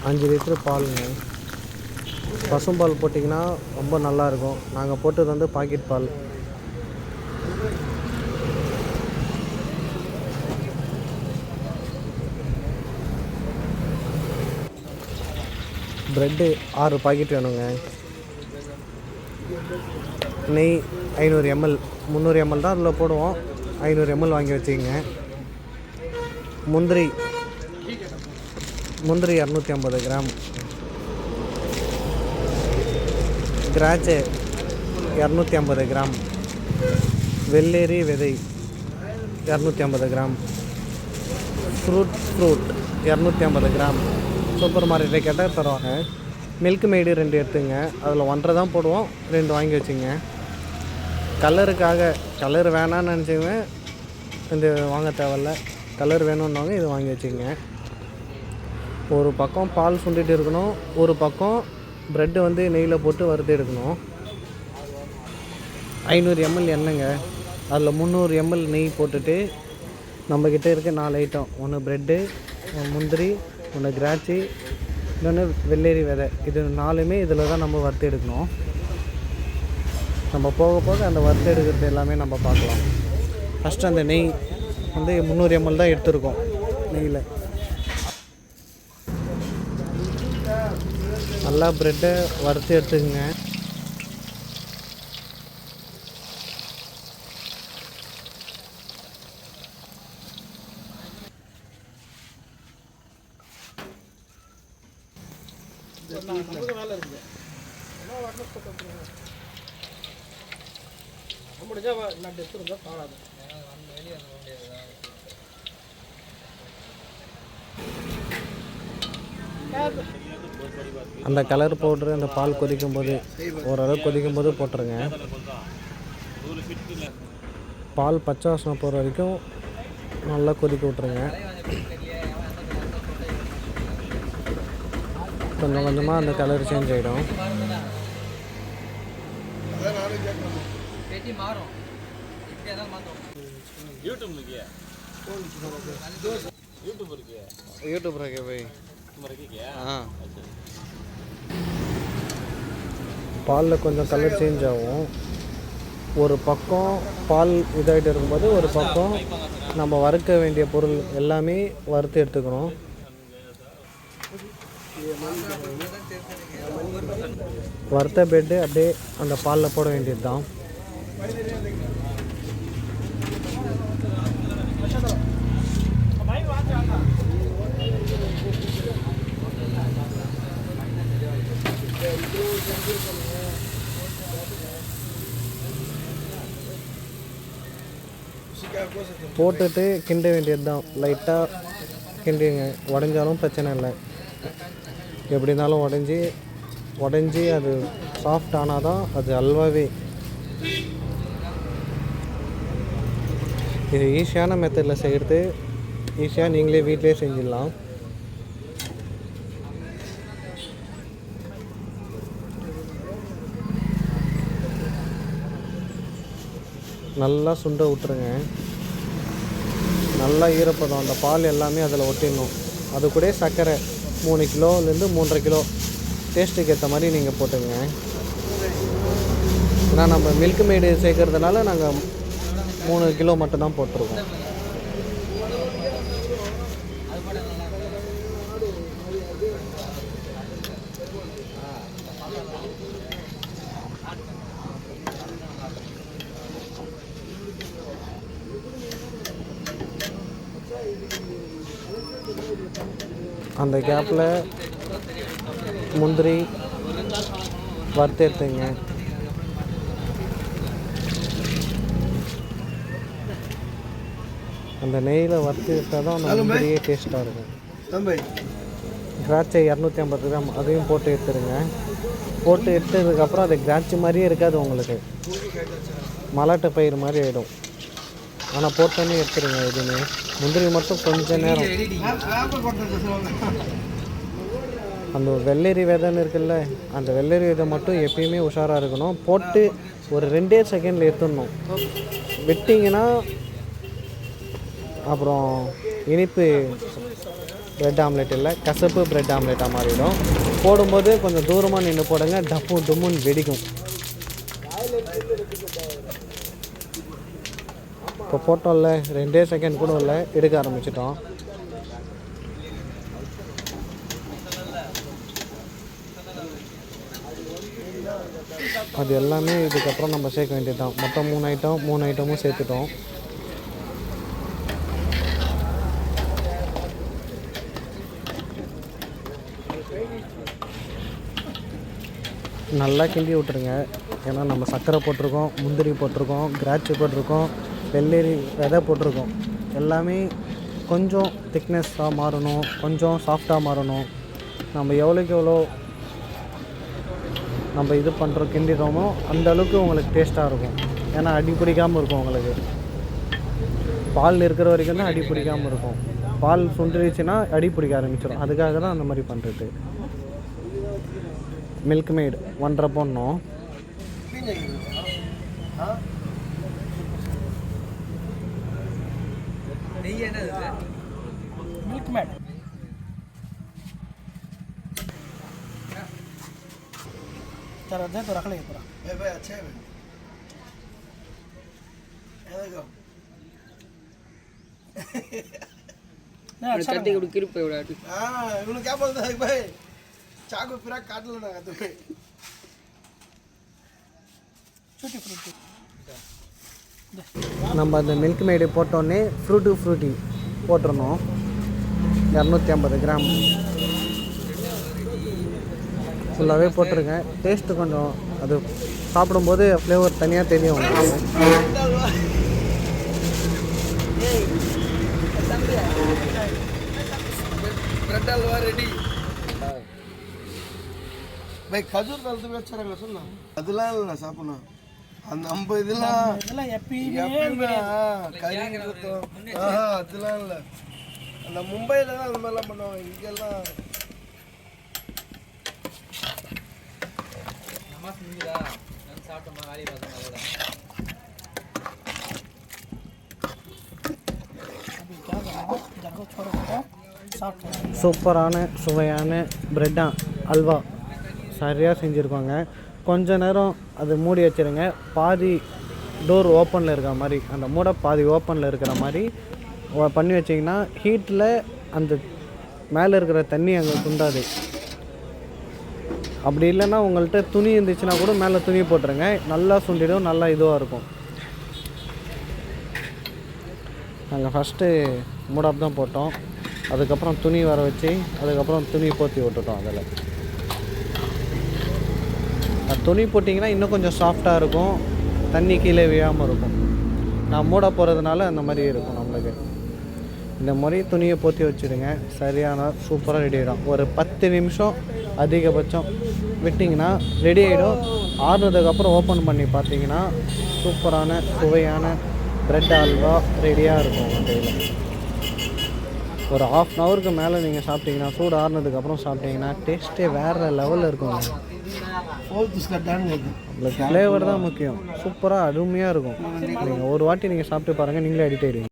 5 litre பாலுங்க. பசும்பால் போட்டிங்கன்னா ரொம்ப நல்லாயிருக்கும். நாங்கள் போட்டது வந்து பாக்கெட் பால். ப்ரெட்டு 6 பாக்கெட் வேணுங்க. நெய் 500 ml, 300 ml தான் அதில் போடுவோம். 500 ml வாங்கி வச்சுக்கோங்க. முந்திரி 250 கிராம். திராட்சை 250 கிராம். வெள்ளேரி விதை 250 கிராம். Fruit 250 gram. சூப்பர் மார்க்கெட்டில் கேட்டால் தருவாங்க. மில்க் மெய்டு 2 எடுத்துங்க. அதில் 1.5 தான் போடுவோம், 2 வாங்கி வச்சுங்க. கலர் வேணான்னு நினச்சிங்க இந்த வாங்க தேவையில்ல. கலர் வேணும்னவங்க இது வாங்கி வச்சுங்க. ஒரு பக்கம் பால் சுண்டிட்டு இருக்கணும், ஒரு பக்கம் ப்ரெட்டு வந்து நெய்யில் போட்டு வறுத்து எடுக்கணும். 500 ml எண்ணெய்ங்க. அதில் 300 ml நெய் போட்டுட்டு நம்மக்கிட்ட இருக்க 4 ஐட்டம், ஒன்று ப்ரெட்டு, முந்திரி, ஒன்று திராட்சை, இன்னொன்று வெள்ளேரி விதை. இது 4மே இதில் தான் நம்ம வறுத்து எடுக்கணும். நம்ம போக போக அந்த வறுத்து எடுக்கிறது எல்லாமே நம்ம பார்க்கலாம். ஃபஸ்ட்டு அந்த நெய் வந்து 300 ml தான் எடுத்துருக்கோம். நெய்யில் நல்லா ப்ரெட்டை வறுத்து எடுத்துக்கங்க. அந்த கலர் பவுட்ரு அந்த பால் கொதிக்கும்போது, ஓரளவு கொதிக்கும்போது போட்டுருங்க. பால் பச்சை வாசனை போகிற வரைக்கும் நல்லா கொதிக்க விட்ருங்க. கொஞ்சம் கொஞ்சமாக அந்த கலர் சேஞ்ச் ஆகிடும். यूट्यूब रखे भाई। हाँ, பாலில் கொஞ்சம் கலர் சேஞ்ச் ஆகும். ஒரு பக்கம் பால் இதாகிட்டு இருக்கும்போது ஒரு பக்கம் நம்ம வறுக்க வேண்டிய பொருள் எல்லாமே வறுத்து எடுத்துக்கணும். வறுத்த ப்ரெட்டு அப்படியே அந்த பாலில் போட வேண்டியது தான். போட்டுட்டு கிண்ட வேண்டியது தான். லைட்டாக கிண்டிங்க. உடஞ்சாலும் பிரச்சனை இல்லை. எப்படி இருந்தாலும் உடஞ்சி அது சாஃப்ட் ஆனால் தான் அது அல்வாவே. இது ஈஸியான மெத்தடில் செய்கிறது. ஈஸியாக நீங்களே வீட்டிலே செஞ்சிடலாம். நல்லா சுண்ட விட்டுருங்க. நல்லா ஈரப்பதம், அந்த பால் எல்லாமே அதில் ஒட்டிடணும். அது கூட சர்க்கரை 3 கிலோலேருந்து 3.5 கிலோ டேஸ்ட்டுக்கு ஏற்ற மாதிரி நீங்கள் போட்டுங்க. ஏன்னா நம்ம மில்க் மெய்டு சேர்க்கறதுனால நாங்கள் 3 கிலோ மட்டும்தான் போட்டிருக்கோம். அந்த கேப்பில் முந்திரி வறுத்து எடுத்துங்க. அந்த நெய்யில் வறுத்து எடுத்தால் தான் அந்த முந்திரியே டேஸ்ட்டாக இருக்கும். திராட்சை 250 கிராம் அதையும் போட்டு எடுத்துருங்க. போட்டு எடுத்ததுக்கப்புறம் அது திராட்சை மாதிரியே இருக்காது, உங்களுக்கு மலாட்டை பயிர் மாதிரி ஆகிடும். ஆனால் போட்டோன்னே எடுத்துருங்க. எதுவுமே முந்திரி மட்டும் கொஞ்சம் நேரம். அந்த வெள்ளரி விதைன்னு இருக்குல்ல, அந்த வெள்ளரி விதை மட்டும் எப்பயுமே உஷாராக இருக்கணும். போட்டு ஒரு 2 செகண்டில் எடுத்துடணும். விட்டிங்கன்னா அப்புறம் இனிப்பு ப்ரெட் ஆம்லெட் இல்லை, கசப்பு ப்ரெட் ஆம்லெட்டாக மாறிடும். போடும்போது கொஞ்சம் தூரமாக நின்று போடுங்க, டப்பு டும்முன்னு வெடிக்கும். இப்போ போட்டோம்ல 2 செகண்ட் கூட இல்லை, எடுக்க ஆரம்பிச்சிட்டோம். அது எல்லாமே இதுக்கப்புறம் நம்ம சேர்க்க வேண்டியது தான். மொத்தம் 3 ஐட்டமும் சேர்த்துட்டோம். நல்லா கிண்டி விட்டுருங்க. ஏன்னா நம்ம சர்க்கரை போட்டிருக்கோம், முந்திரி போட்டிருக்கோம், திராட்சை போட்டிருக்கோம், வெள்ளரி விதை போட்டிருக்கோம். எல்லாமே கொஞ்சம் திக்னஸ்ஸாக மாறணும், கொஞ்சம் சாஃப்டாக மாறணும். நம்ம எவ்வளோக்கு எவ்வளோ நம்ம இது பண்ணுறோம் கிண்டிடுறோமோ அந்தளவுக்கு உங்களுக்கு டேஸ்ட்டாக இருக்கும். ஏன்னா அடி பிடிக்காமல் இருக்கும். உங்களுக்கு பால் இருக்கிற வரைக்கும் தான் அடி பிடிக்காமல் இருக்கும். பால் சுண்டிடுச்சுன்னா அடி பிடிக்க ஆரம்பிச்சிடும். அதுக்காக தான் அந்த மாதிரி பண்ணுறது. மில்க் மேட் 1.5 போடணும். मिल्क मैड चलो दे तो रख ले पूरा भाई अच्छा है भाई ये देखो नहीं अच्छा कट्टी को क्लिप पे उड़ा हां इन्होंने क्या बोलता है भाई चाकू पूरा काट लेना है तुम्हें छुट्टी फ्रूटी நம்ம அந்த மில்க் மேடு போட்டோன்னே ஃப்ரூட்டி போட்டுடணும். 250 கிராம் ஃபுல்லாகவே போட்டுருங்க. டேஸ்ட்டு கொஞ்சம் அது சாப்பிடும்போது ஃப்ளேவர் தனியாக தெரியும். ब्रेड हलवा रेडी भाई खजूर डालते भी अच्छा रहेगा सुन ना அதெல்லாம் இல்ல சாப்பிடணும் அந்த நம்ம இதெல்லாம் எப்பயுமே கறி கொடுத்தோம் அதெல்லாம் இல்ல அந்த மும்பைல தான் அந்த மாதிரிலாம் பண்ணுவாங்க இங்கெல்லாம் நமாஸ் முடிஞ்சதா நான் சாப்பிட்டோமா வேலையை பார்த்தோம் அவ்வளோதான். சூப்பரான சுவையான பிரெட் அல்வா சரியாக செஞ்சுருப்பாங்க. கொஞ்ச நேரம் அது மூடி வச்சுருங்க. பாதி டோர் ஓப்பனில் இருக்கிற மாதிரி, அந்த மூடை பாதி ஓப்பனில் இருக்கிற மாதிரி பண்ணி வச்சிங்கன்னா ஹீட்டில் அந்த மேலே இருக்கிற தண்ணி அங்கே துண்டாது. அப்படி இல்லைன்னா உங்கள்கிட்ட துணி இருந்துச்சுன்னா கூட மேலே துணி போட்டுருங்க, நல்லா சுண்டிடும், நல்லா இதுவாக இருக்கும். நாங்கள் ஃபஸ்ட்டு மூடாப் தான் போட்டோம், அதுக்கப்புறம் துணி வர வச்சு அதுக்கப்புறம் துணி போற்றி விட்டுட்டோம். அதில் துணி போட்டிங்கன்னா இன்னும் கொஞ்சம் சாஃப்டாக இருக்கும், தண்ணி கீழே விழாமல் இருக்கும். நான் மூட போகிறதுனால அந்த மாதிரி இருக்கும். நம்மளுக்கு இந்த மாதிரி துணியை போற்றி வச்சுடுங்க, சரியான சூப்பராக ரெடி ஆகிடும். ஒரு 10 நிமிஷம் அதிகபட்சம் விட்டிங்கன்னா ரெடி ஆகிடும். ஆறுனதுக்கப்புறம் ஓப்பன் பண்ணி பார்த்தீங்கன்னா சூப்பரான சுவையான ப்ரெட் அல்வா ரெடியாக இருக்கும். அந்த இதில் ஒரு 1/2 ஹவருக்கு மேலே நீங்கள் சாப்பிட்டீங்கன்னா, சூடு ஆறுனதுக்கப்புறம் சாப்பிட்டீங்கன்னா டேஸ்ட்டே வேறு லெவலில் இருக்கும். உங்களுக்கு ஃப்ளேவர் தான் முக்கியம். சூப்பராக அருமையாக இருக்கும். நீங்கள் ஒரு வாட்டி நீங்கள் சாப்பிட்டு பாருங்கள், நீங்களே அடிக்ட் ஆகிடுவீங்க.